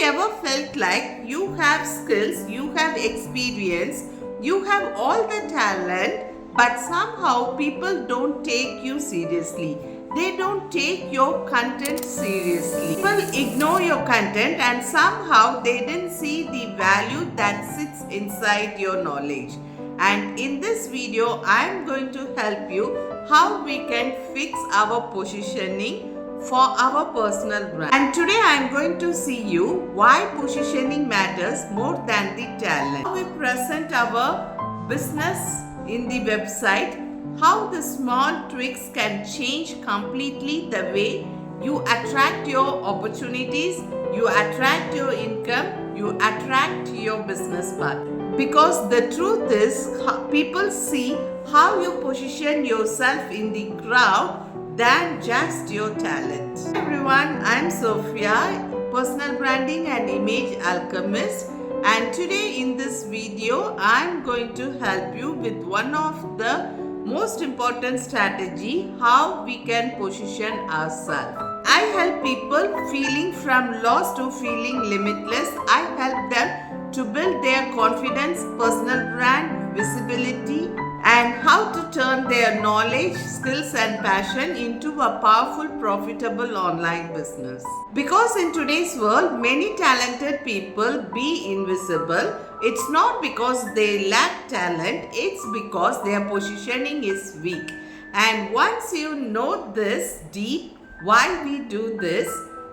ever felt like you have skills, you have experience, you have all the talent, but somehow people don't take you seriously? They don't take your content seriously. People ignore your content and somehow they didn't see the value that sits inside your knowledge. And in this video, I am going to help you how we can fix our positioning for our personal brand. And today I am going to see you why positioning matters more than the talent. How we present our business in the website, how the small tweaks can change completely the way you attract your opportunities, you attract your income, you attract your business path. Because the truth is, people see how you position yourself in the crowd than just your talent. Hi everyone, I'm Sophia, personal branding and image alchemist, and today in this video I'm going to help you with one of the most important strategy how we can position ourselves. I help people feeling from lost to feeling limitless. I help them to build their confidence, personal brand, visibility, and how to turn their knowledge, skills and passion into a powerful, profitable online business. Because in today's world, many talented people be invisible. It's not because they lack talent, it's because their positioning is weak. And once you know this deep, why we do this,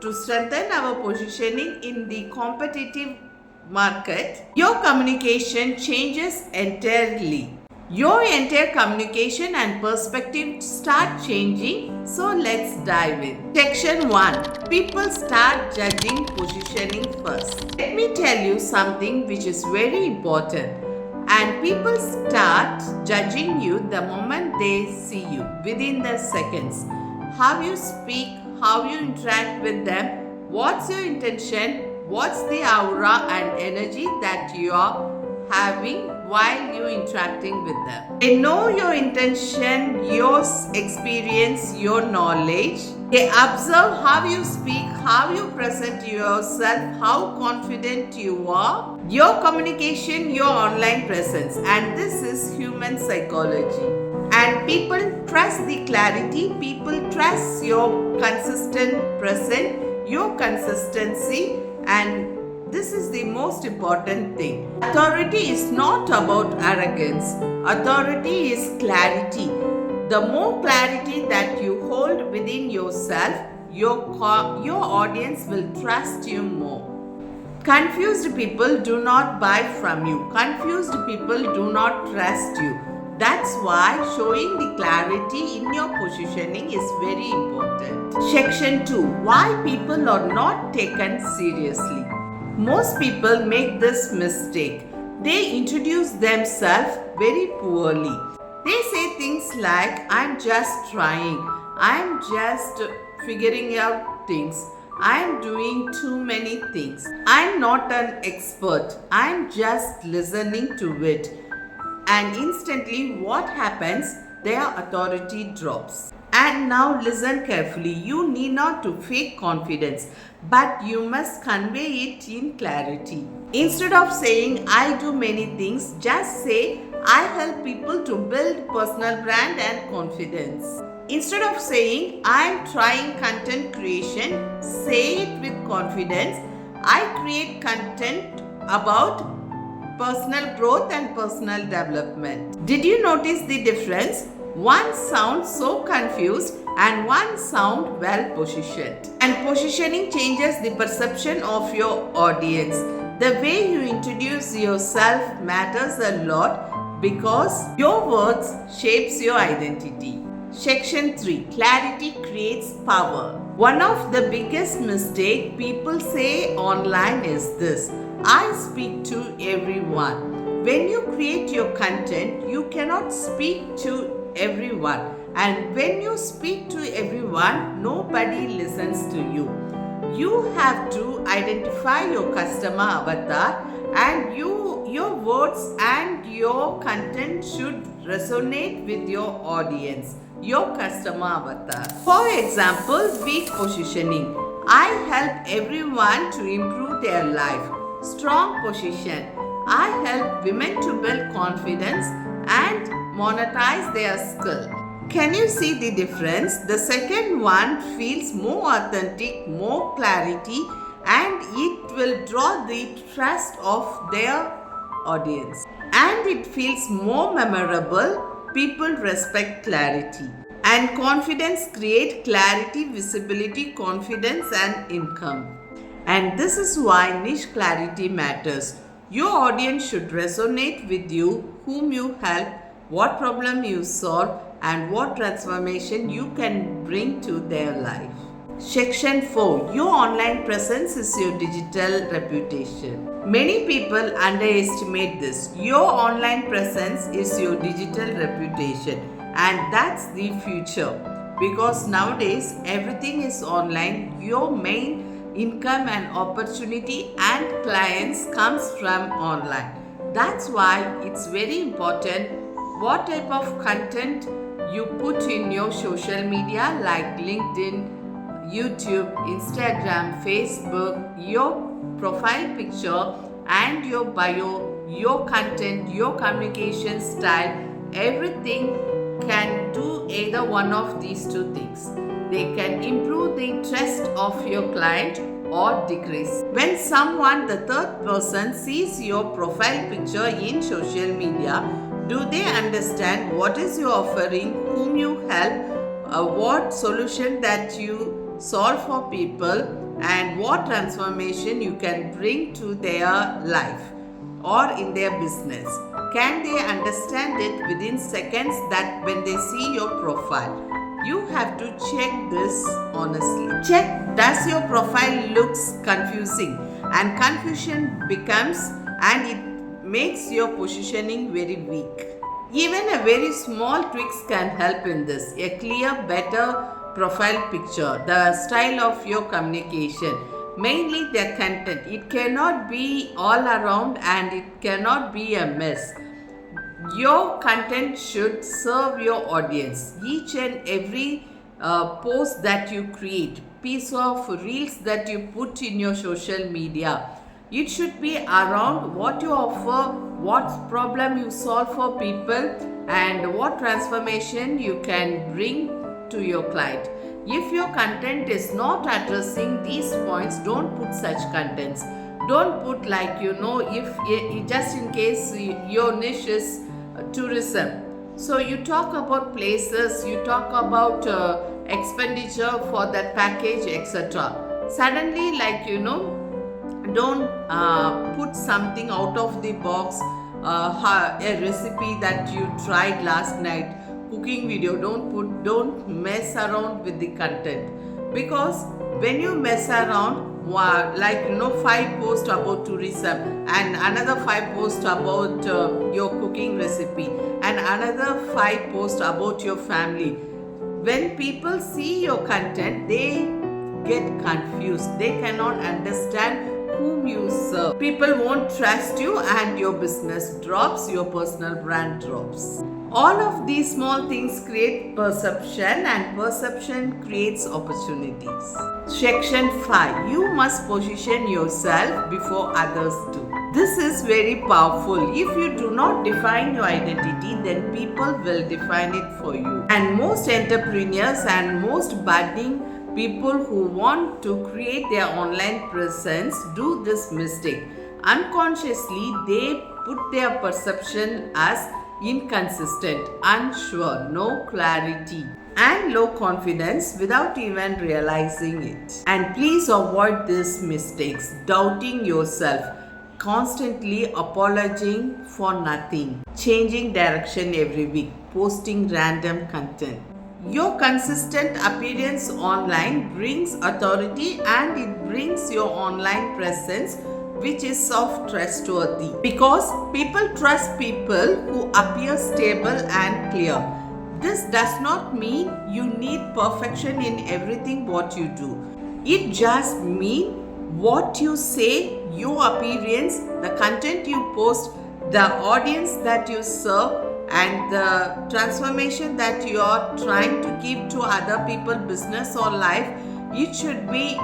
to strengthen our positioning in the competitive market, your communication changes entirely. Your entire communication and perspective start changing. So let's dive in. Section 1. People start judging positioning first. Let me tell you something which is very important. And people start judging you the moment they see you, within the seconds. How you speak, how you interact with them, what's your intention, what's the aura and energy that you are having while you interacting with them. They know your intention, your experience, your knowledge. They observe how you speak, how you present yourself, how confident you are, your communication, your online presence. And this is human psychology. And people trust the clarity, people trust your consistent present, your consistency, and this is the most important thing. Authority is not about arrogance. Authority is clarity. The more clarity that you hold within yourself, your audience will trust you more. Confused people do not buy from you. Confused people do not trust you. That's why showing the clarity in your positioning is very important. Section 2. Why people are not taken seriously. Most people make this mistake. They introduce themselves very poorly. They say things like, I'm just trying, I'm just figuring out things, I'm doing too many things, I'm not an expert, I'm just listening to it. And instantly what happens? Their authority drops. And now listen carefully. You need not to fake confidence, but you must convey it in clarity. Instead of saying, I do many things, just say, I help people to build personal brand and confidence. Instead of saying, I am trying content creation, say it with confidence. I create content about personal growth and personal development. Did you notice the difference? One sounds so confused and one sound well positioned. And positioning changes the perception of your audience. The way you introduce yourself matters a lot because your words shapes your identity. Section 3. Clarity creates power. One of the biggest mistakes people say online is this: I speak to everyone. When you create your content, you cannot speak to everyone, and when you speak to everyone, nobody listens to you. You have to identify your customer avatar, and your words and your content should resonate with your audience, your customer avatar. For example, weak positioning. I help everyone to improve their life. Strong position. I help women to build confidence and monetize their skill. Can you see the difference? The second one feels more authentic, more clarity, and it will draw the trust of their audience. And it feels more memorable. People respect clarity. And confidence create clarity, visibility, confidence and income. And this is why niche clarity matters. Your audience should resonate with you, whom you help, what problem you solve, and what transformation you can bring to their life. Section 4. Your online presence is your digital reputation. Many people underestimate this. Your online presence is your digital reputation, and that's the future. Because nowadays everything is online. Your main income and opportunity and clients comes from online. That's why it's very important what type of content you put in your social media like LinkedIn, YouTube, Instagram, Facebook, your profile picture and your bio, your content, your communication style, everything can do either one of these two things. They can improve the trust of your client or decrease. When someone, the third person, sees your profile picture in social media, do they understand what is your offering, whom you help, what solution that you solve for people, and what transformation you can bring to their life or in their business? Can they understand it within seconds that when they see your profile? You have to check this honestly. Check, does your profile looks confusing? And confusion becomes and it makes your positioning very weak. Even a very small tweaks can help in this. A clear, better profile picture, the style of your communication, mainly the content. It cannot be all around and it cannot be a mess. Your content should serve your audience. Each and every post that you create, piece of reels that you put in your social media, it should be around what you offer, what problem you solve for people, and what transformation you can bring to your client. If your content is not addressing these points, don't put such contents. Don't put like, if just in case your niche is tourism. So you talk about places, you talk about expenditure for that package, etc. Suddenly, don't put something out of the box, a recipe that you tried last night, cooking video. Don't mess around with the content, because when you mess around, 5 posts about tourism and another 5 posts about your cooking recipe and another 5 posts about your family, when people see your content, they get confused. They cannot understand whom you serve. People won't trust you and your business drops, your personal brand drops. All of these small things create perception, and perception creates opportunities. Section 5. You must position yourself before others do. This is very powerful. If you do not define your identity, then people will define it for you. And most entrepreneurs and most budding people who want to create their online presence do this mistake. Unconsciously, they put their perception as inconsistent, unsure, no clarity, and low confidence without even realizing it. And please avoid these mistakes. Doubting yourself, constantly apologizing for nothing, changing direction every week, posting random content. Your consistent appearance online brings authority, and it brings your online presence, which is of trustworthy, because people trust people who appear stable and clear. This does not mean you need perfection in everything what you do. It just means what you say, your appearance, the content you post, the audience that you serve, and the transformation that you are trying to give to other people, business or life, It should be,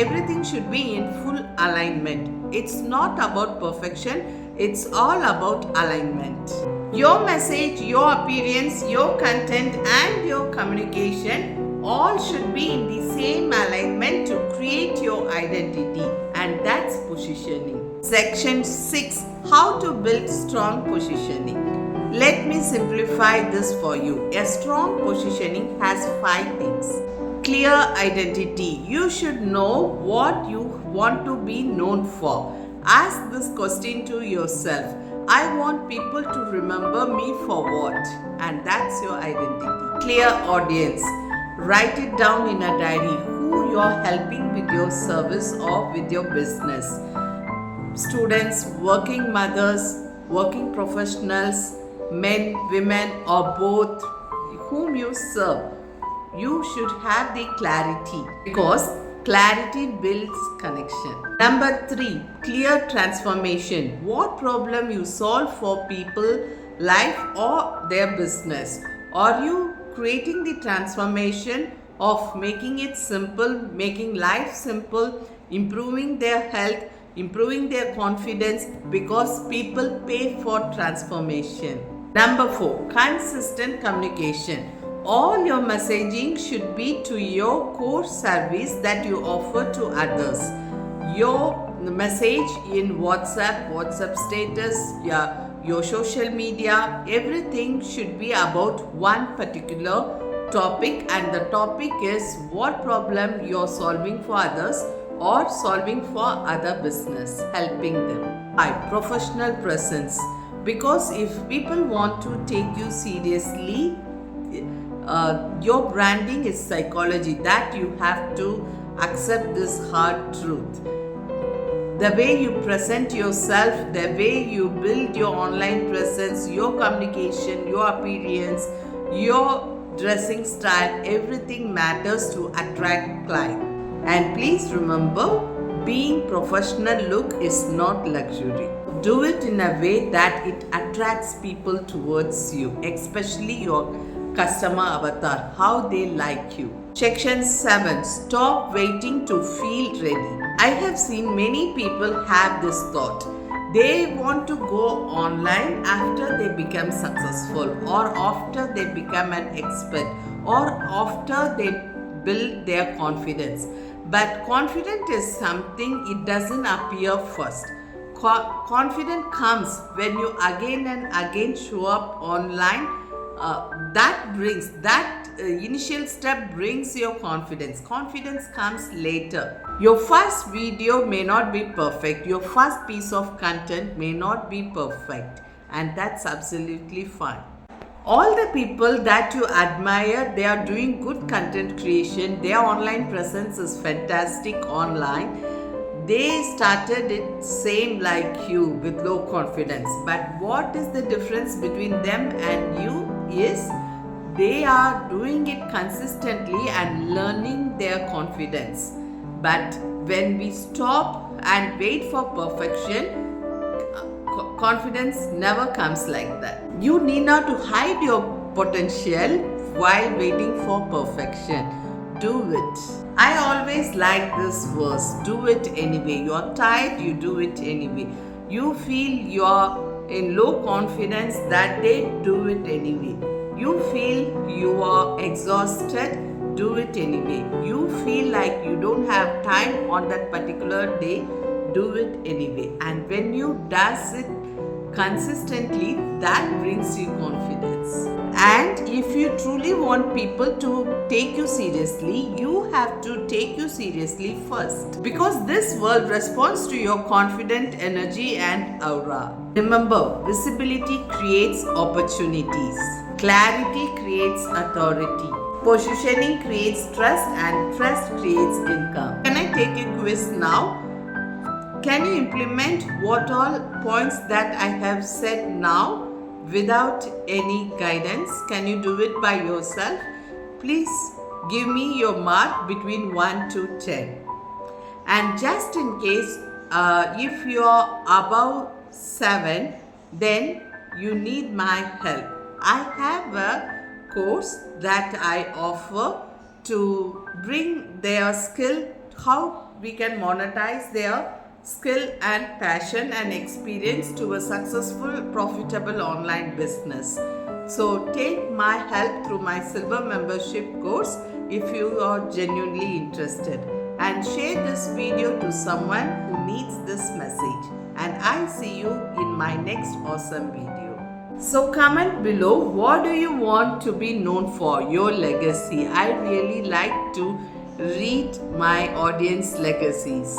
everything should be in full alignment. It's not about perfection, it's all about alignment. Your message, your appearance, your content, and your communication all should be in the same alignment to create your identity, and that's positioning. Section 6: How to build strong positioning. Let me simplify this for you. A strong positioning has 5 things. Clear identity. You should know what you want to be known for. Ask this question to yourself. I want people to remember me for what? And that's your identity. Clear audience. Write it down in a diary who you're helping with your service or with your business. Students, working mothers, working professionals, men, women, or both, whom you serve. You should have the clarity, because clarity builds connection. Number 3, clear transformation. What problem you solve for people, life, or their business? Are you creating the transformation of making it simple, making life simple, improving their health, improving their confidence, because people pay for transformation. Number 4, consistent communication. All your messaging should be to your core service that you offer to others. Your message in WhatsApp status, your social media, everything should be about one particular topic, and the topic is what problem you're solving for others or solving for other business, helping them. 5, professional presence. Because if people want to take you seriously, your branding is psychology, that you have to accept this hard truth. The way you present yourself, the way you build your online presence, your communication, your appearance, your dressing style, everything matters to attract clients. And please remember, being professional look is not luxury. Do it in a way that it attracts people towards you, especially your customer avatar, how they like you. Section 7, stop waiting to feel ready. I have seen many people have this thought. They want to go online after they become successful, or after they become an expert, or after they build their confidence. But confidence is something, it doesn't appear first. Confidence comes when you again and again show up online. That initial step brings your confidence. Confidence comes later. Your first video may not be perfect. Your first piece of content may not be perfect. And that's absolutely fine. All the people that you admire, they are doing good content creation. Their online presence is fantastic online. They started it same like you with low confidence. But what is the difference between them and you is they are doing it consistently and learning their confidence. But when we stop and wait for perfection, confidence never comes like that. You need not to hide your potential while waiting for perfection. Do it. I always like this verse. Do it anyway. You're tired, you do it anyway. You feel you're in low confidence, that day, do it anyway. You feel you are exhausted, do it anyway. You feel like you don't have time on that particular day, do it anyway. And when you does it consistently, that brings you confidence. And if you truly want people to take you seriously, you have to take you seriously first, because this world responds to your confident energy and aura. Remember, visibility creates opportunities. Clarity creates authority. Positioning creates trust, and trust creates income. Can I take a quiz now? Can you implement what all points that I have said now without any guidance? Can you do it by yourself? Please give me your mark between 1 to 10. And just in case, if you are above 7, then you need my help. I have a course that I offer to bring their skill, how we can monetize their skill and passion and experience to a successful, profitable online business. So take my help through my silver membership course if you are genuinely interested, and share this video to someone who needs this message. And I see you in my next awesome video. So comment below, what do you want to be known for, your legacy? I really like to read my audience legacies.